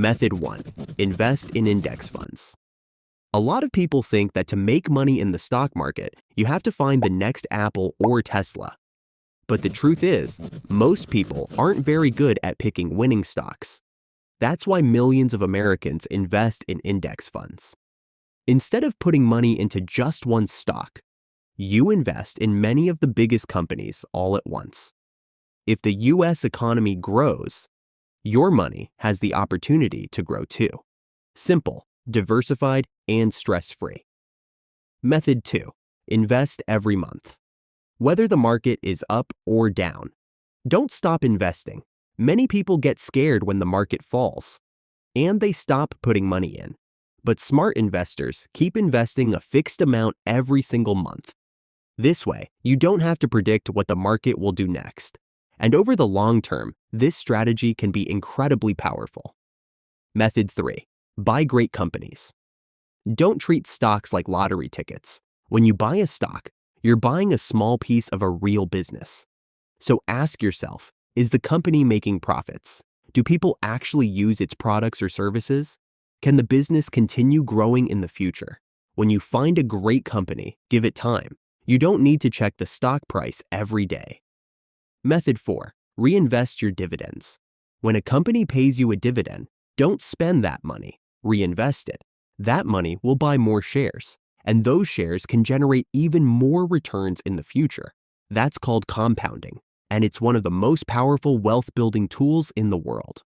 Method 1. Invest in index funds. A lot of people think that to make money in the stock market, you have to find the next Apple or Tesla. But the truth is, most people aren't very good at picking winning stocks. That's why millions of Americans invest in index funds. Instead of putting money into just one stock, you invest in many of the biggest companies all at once. If the US economy grows, your money has the opportunity to grow too. Simple, diversified, and stress-free. Method 2. Invest every month. Whether the market is up or down, don't stop investing. Many people get scared when the market falls, and they stop putting money in. But smart investors keep investing a fixed amount every single month. This way, you don't have to predict what the market will do next. And over the long term, this strategy can be incredibly powerful. Method 3. Buy great companies. Don't treat stocks like lottery tickets. When you buy a stock, you're buying a small piece of a real business. So ask yourself, is the company making profits? Do people actually use its products or services? Can the business continue growing in the future? When you find a great company, give it time. You don't need to check the stock price every day. Method 4. Reinvest your dividends. When a company pays you a dividend, don't spend that money. Reinvest it. That money will buy more shares, and those shares can generate even more returns in the future. That's called compounding, and it's one of the most powerful wealth-building tools in the world.